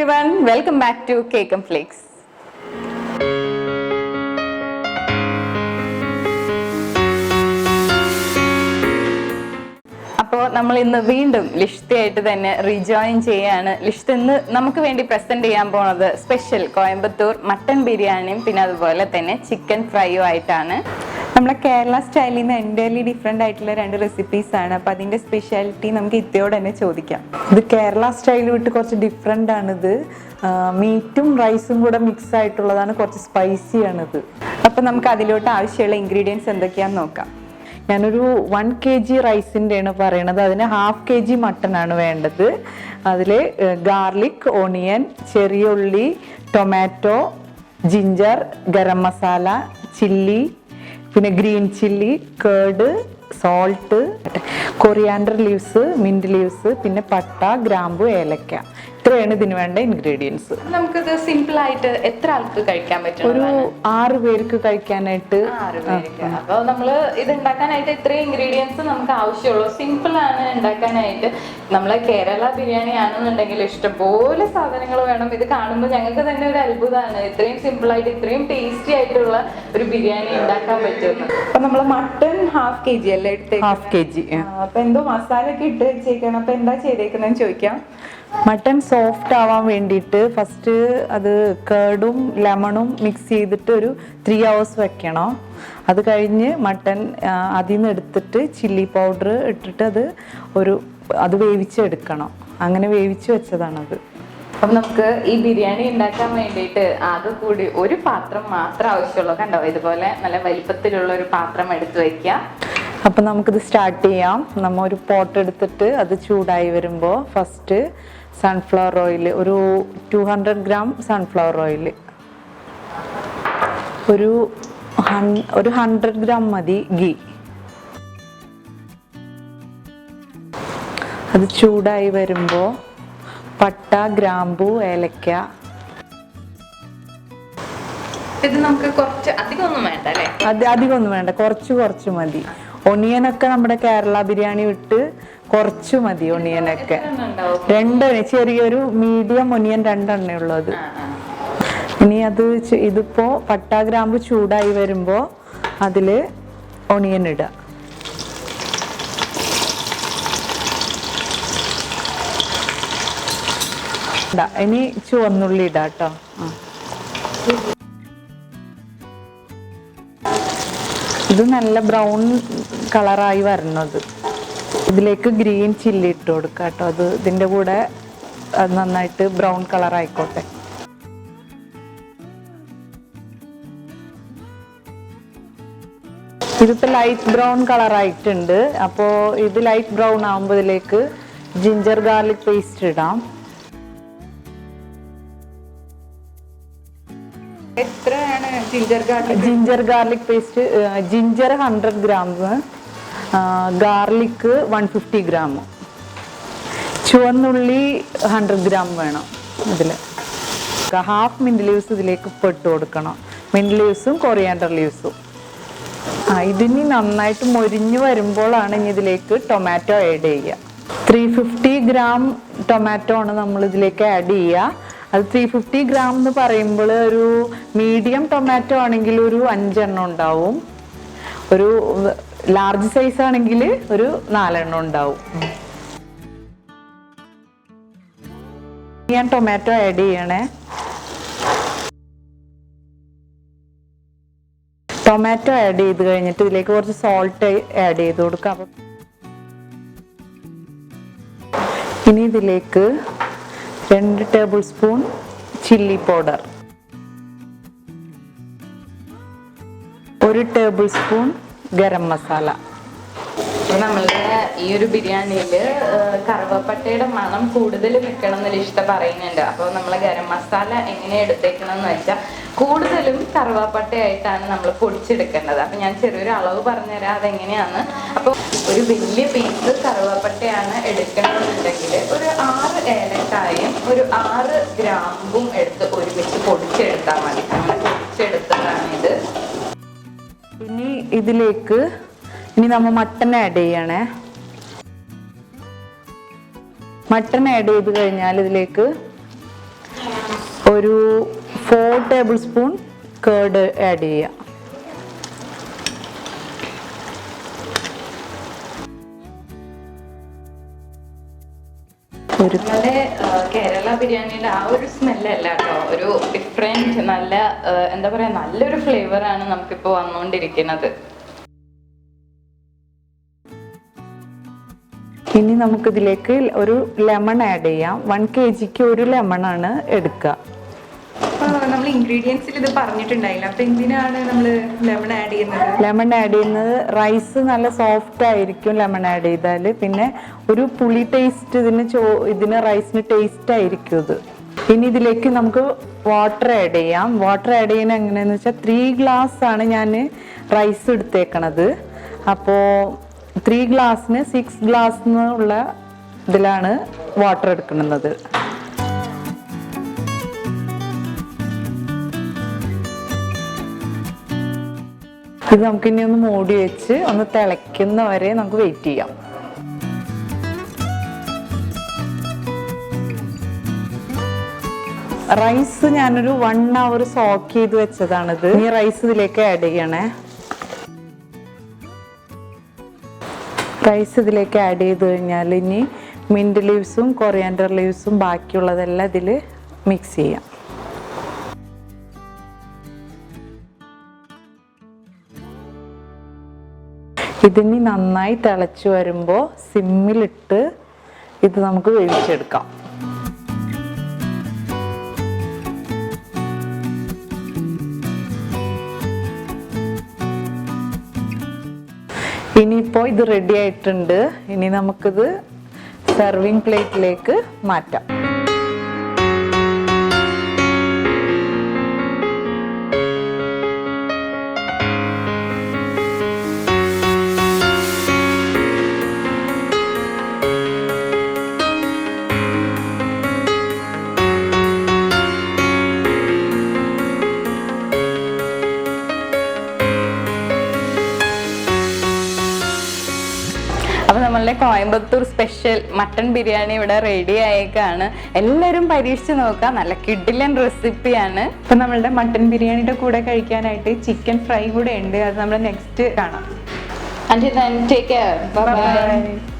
everyone, welcome back to Cake and Flakes. അപ്പോൾ നമ്മൾ ഇന്ന് വീണ്ടും ലിഷ്തയായിട്ട് തന്നെ റീജോയിൻ ചെയ്യാണ്. ലിഷ്ത ഇന്ന് നമുക്ക് വേണ്ടി പ്രസന്റ് ചെയ്യാൻ പോകുന്നത് സ്പെഷ്യൽ കോയമ്പത്തൂർ മട്ടൻ ബിരിയാണിയും പിന്നെ അതുപോലെ തന്നെ ചിക്കൻ ഫ്രൈയും ആയിട്ടാണ്. നമ്മളെ കേരള സ്റ്റൈലിൽ നിന്ന് എൻ്റയർലി ഡിഫറെൻ്റ് ആയിട്ടുള്ള രണ്ട് റെസിപ്പീസ് ആണ്. അപ്പോൾ അതിൻ്റെ സ്പെഷ്യാലിറ്റി നമുക്ക് ഇത്തയോട് തന്നെ ചോദിക്കാം. ഇത് കേരള സ്റ്റൈൽ വിട്ട് കുറച്ച് ഡിഫറെൻ്റ് ആണിത്. മീറ്റും റൈസും കൂടെ മിക്സ് ആയിട്ടുള്ളതാണ്, കുറച്ച് സ്പൈസി ആണിത്. അപ്പം നമുക്ക് അതിലോട്ട് ആവശ്യമുള്ള ഇൻഗ്രീഡിയൻസ് എന്തൊക്കെയാണെന്ന് നോക്കാം. ഞാനൊരു 1 kg റൈസിൻ്റെയാണ് പറയണത്. അതിന് 1/2 kg മട്ടനാണ് വേണ്ടത്. അതിൽ ഗാർലിക്, ഓണിയൻ, ചെറിയ ഉള്ളി, tomato, ginger, garam masala, chilli, പിന്നെ green chilli, curd, salt, coriander leaves, mint leaves, പിന്നെ പട്ട, ഗ്രാമ്പു, ഏലക്ക. ഇത്രയാണ് ഇതിന് വേണ്ട ഇൻഗ്രീഡിയൻസ്. നമുക്കിത് സിമ്പിൾ ആയിട്ട് എത്ര ആൾക്ക് കഴിക്കാൻ പറ്റും? ഒരു 6 പേർക്ക് കഴിക്കാനായിട്ട്. 6 പേർക്ക്. അപ്പോൾ നമ്മൾ ഇത് ഉണ്ടാക്കാനായിട്ട് ഇത്രയും ഇൻഗ്രീഡിയൻസ് നമുക്ക് ആവശ്യമുള്ളൂ. സിമ്പിൾ ആണ് ഉണ്ടാക്കാനായിട്ട്. നമ്മളെ കേരള ബിരിയാണി ആണെന്നുണ്ടെങ്കിൽ ഇഷ്ടംപോലെ സാധനങ്ങൾ വേണം. ഇത് കാണുമ്പോൾ ഞങ്ങൾക്ക് തന്നെ ഒരു അത്ഭുതമാണ്, ഇത്രയും സിമ്പിൾ ആയിട്ട് ഇത്രയും ടേസ്റ്റി ആയിട്ടുള്ള ഒരു ബിരിയാണി ഉണ്ടാക്കാൻ പറ്റുമെന്ന്. അപ്പൊ നമ്മൾ മട്ടൺ 1/2 kg അല്ലേ എടുത്തേ? 1/2 kg. അപ്പൊ എന്തോ മസാല ഒക്കെ ഇട്ട് വെച്ചേക്കണം. അപ്പൊ എന്താ ചെയ്തേക്കുന്നതെന്ന് ചോദിക്കാം. മട്ടൺ സോഫ്റ്റ് ആവാൻ വേണ്ടിയിട്ട് ഫസ്റ്റ് അത് കേർഡും ലെമണും മിക്സ് ചെയ്തിട്ട് ഒരു 3 hours വെക്കണം. അത് കഴിഞ്ഞ് മട്ടൺ അതിൽ നിന്ന് എടുത്തിട്ട് ചില്ലി പൗഡർ ഇട്ടിട്ട് അത് വേവിച്ചെടുക്കണം. അങ്ങനെ വേവിച്ച് വെച്ചതാണത്. അപ്പം നമുക്ക് ഈ ബിരിയാണി ഉണ്ടാക്കാൻ വേണ്ടിയിട്ട് ആകെ കൂടി ഒരു പാത്രം മാത്രം ആവശ്യമുള്ളൂ. കണ്ടോ, ഇതുപോലെ നല്ല വലിപ്പത്തിലുള്ള ഒരു പാത്രം എടുത്ത് വയ്ക്കുക. അപ്പം നമുക്കിത് സ്റ്റാർട്ട് ചെയ്യാം. നമ്മൾ ഒരു പോട്ട് എടുത്തിട്ട് അത് ചൂടായി വരുമ്പോൾ ഫസ്റ്റ് സൺഫ്ലവർ ഓയിൽ, ഒരു 200 gram സൺഫ്ലവർ ഓയിൽ, ഒരു 100 gram മതി ഗീ. അത് ചൂടായി വരുമ്പോൾ പട്ട, ഗ്രാമ്പു, ഏലക്ക. ഇത് നമുക്ക് കുറച്ച് അധികമൊന്നും വേണ്ട അല്ലേ? അധികമൊന്നും വേണ്ട, കുറച്ച് മതി. ഒണിയനൊക്കെ നമ്മുടെ കേരള ബിരിയാണി വിട്ട് കുറച്ച് മതി. ഒണിയനൊക്കെ 2 ചെറിയൊരു മീഡിയം ഒണിയൻ 2 എണ്ണേ ഉള്ളൂ അത്. ഇനി ഇതിപ്പോ പട്ട, ഗ്രാമ്പു ചൂടായി വരുമ്പോ അതില് ഒണിയൻ ഇടുക. ഇനി ചുവന്നുള്ളി ഇടാം കേട്ടോ. ഇത് നല്ല ബ്രൗൺ കളറായി വരണത്. ഇതിലേക്ക് ഗ്രീൻ ചില്ലി ഇട്ട് കൊടുക്കുക കേട്ടോ. അത് ഇതിൻ്റെ കൂടെ അത് നന്നായിട്ട് ബ്രൗൺ കളർ ആയിക്കോട്ടെ. ഇതിപ്പോൾ ലൈറ്റ് ബ്രൗൺ കളറായിട്ടുണ്ട്. അപ്പോൾ ഇത് ലൈറ്റ് ബ്രൗൺ ആകുമ്പോൾ ഇതിലേക്ക് ജിഞ്ചർ ഗാർലിക് പേസ്റ്റ് ഇടാം. എത്രയാണ് ginger garlic paste? Ginger 100 gram, garlic 150 gram, ചുവന്നുള്ളി 100 gram വേണം. ഇതിൽ 1/2 മിൻറ്റ് ലീവ്സ് ഇതിലേക്ക് ഇട്ട് കൊടുക്കണം. മിൻറ്റ് ലീവ്സും കൊറിയാൻഡർ ലീവ്സും. ഇതിനി നന്നായിട്ട് മൊരിഞ്ഞ് വരുമ്പോഴാണ് ഇനി ഇതിലേക്ക് ടൊമാറ്റോ ആഡ് ചെയ്യുക. 350 gram ടൊമാറ്റോ ആണ് നമ്മൾ ഇതിലേക്ക് ആഡ് ചെയ്യുക. അത് 350 gram എന്ന് പറയുമ്പോൾ ഒരു മീഡിയം ടൊമാറ്റോ ആണെങ്കിൽ ഒരു 5 എണ്ണം ഉണ്ടാവും. ഒരു ലാർജ് സൈസ് ആണെങ്കിൽ ഒരു 4 എണ്ണം ഉണ്ടാവും. ഞാൻ ടൊമാറ്റോ ആഡ് ചെയ്യണേ. ടൊമാറ്റോ ആഡ് ചെയ്ത് കഴിഞ്ഞിട്ട് ഇതിലേക്ക് കുറച്ച് സോൾട്ട് ആഡ് ചെയ്ത് കൊടുക്കാം. ഇനി ഇതിലേക്ക് 2 tablespoon chilli powder, 1 tablespoon garam masala. നമ്മളുടെ ഈ ഒരു ബിരിയാണിയിൽ കറുവപ്പട്ടയുടെ മണം കൂടുതൽ വെക്കണം എന്നൊരു ഇഷ്ടം പറയുന്നുണ്ട്. അപ്പോൾ നമ്മൾ ഗരം മസാല എങ്ങനെ എടുത്തേക്കണം എന്ന് വെച്ചാൽ കൂടുതലും കറുവപ്പട്ടയായിട്ടാണ് നമ്മൾ പൊടിച്ചെടുക്കേണ്ടത്. അപ്പം ഞാൻ ചെറിയൊരു അളവ് പറഞ്ഞുതരാം അതെങ്ങനെയാന്ന്. അപ്പോൾ ഒരു വലിയ പീസ് കറുവപ്പട്ടയാണ് എടുക്കണമെന്നുണ്ടെങ്കിൽ ഒരു 6 ഏലക്കായും ഒരു 6 ഗ്രാമ്പും എടുത്ത് ഒരുമിച്ച് പൊടിച്ചെടുത്താൽ മതി. അങ്ങനെ പൊടിച്ചെടുത്തതാണ് ഇത്. ഇനി നമ്മൾ മട്ടൺ ആഡ് ചെയ്യണേ. മട്ടൺ ആഡ് ചെയ്ത് കഴിഞ്ഞാൽ ഇതിലേക്ക് ഒരു 4 ടേബിൾ സ്പൂൺ കേർഡ് ആഡ് ചെയ്യാം. നമ്മുടെ കേരള ബിരിയാണിയുടെ ആ ഒരു സ്മെല്ലല്ല കേട്ടോ, ഒരു ഡിഫറെന്റ് നല്ല എന്താ പറയാ നല്ലൊരു ഫ്ലേവറാണ് നമുക്കിപ്പോൾ വന്നുകൊണ്ടിരിക്കുന്നത്. ഇനി നമുക്കിതിലേക്ക് ഒരു ലെമൺ ആഡ് ചെയ്യാം. 1 kgക്ക് ഒരു ലെമണാണ് എടുക്കുക. നമ്മൾ ഇൻഗ്രീഡിയൻസിൽ ഇത് പറഞ്ഞിട്ടുണ്ടായില്ല, അപ്പൊ എന്തിനാണ് നമ്മൾ ലെമൺ ആഡ് ചെയ്യുന്നത്? ലെമൺ ആഡ് ചെയ്യുന്നത് റൈസ് നല്ല സോഫ്റ്റ് ആയിരിക്കും ലെമൺ ആഡ് ചെയ്താൽ. പിന്നെ ഒരു പുളി ടേസ്റ്റ് ഇതിന് റൈസിന് ടേസ്റ്റ് ആയിരിക്കും ഇത്. ഇനി ഇതിലേക്ക് നമുക്ക് വാട്ടർ ആഡ് ചെയ്യാം. വാട്ടർ ആഡ് ചെയ്യുന്നത് എങ്ങനെയാന്ന് വെച്ചാൽ 3 ഗ്ലാസ് ആണ് ഞാൻ റൈസ് എടുത്തേക്കണത്. അപ്പോൾ 3 ഗ്ലാസ്സിന് 6 ഗ്ലാസ് എന്നുള്ള ഇതിലാണ് വാട്ടർ എടുക്കുന്നത്. ഇത് നമുക്ക് ഇനി ഒന്ന് മൂടി വെച്ച് ഒന്ന് തിളയ്ക്കുന്ന വരെ നമുക്ക് വെയിറ്റ് ചെയ്യാം. റൈസ് ഞാനൊരു 1 hour സോക്ക് ചെയ്ത് വെച്ചതാണിത്. ഇനി റൈസ് ഇതിലേക്ക് ആഡ് ചെയ്യണേ. റൈസ് ഇതിലേക്ക് ആഡ് ചെയ്ത് കഴിഞ്ഞാൽ ഇനി മിന്റ് ലീവ്സും കൊറിയാൻഡർ ലീവ്സും ബാക്കിയുള്ളതെല്ലാം ഇതിൽ മിക്സ് ചെയ്യാം. ഇതിനി നന്നായി തിളച്ചു വരുമ്പോൾ സിമ്മിലിട്ട് ഇത് നമുക്ക് വേവിച്ചെടുക്കാം. ഇനിയിപ്പോൾ ഇത് റെഡി ആയിട്ടുണ്ട്. ഇനി നമുക്കിത് സെർവിങ് പ്ലേറ്റിലേക്ക് മാറ്റാം. അപ്പോൾ നമ്മളുടെ കോയമ്പത്തൂർ സ്പെഷ്യൽ മട്ടൺ ബിരിയാണി ഇവിടെ റെഡി ആയേക്കാണ്. എല്ലാവരും പരീക്ഷിച്ച് നോക്കുക, നല്ല കിഡിലൻ റെസിപ്പിയാണ്. ഇപ്പം നമ്മളുടെ മട്ടൺ ബിരിയാണിയുടെ കൂടെ കഴിക്കാനായിട്ട് ചിക്കൻ ഫ്രൈ കൂടെ ഉണ്ട്. അത് നമ്മൾ നെക്സ്റ്റ് കാണാം. Until then, take care. Bye bye.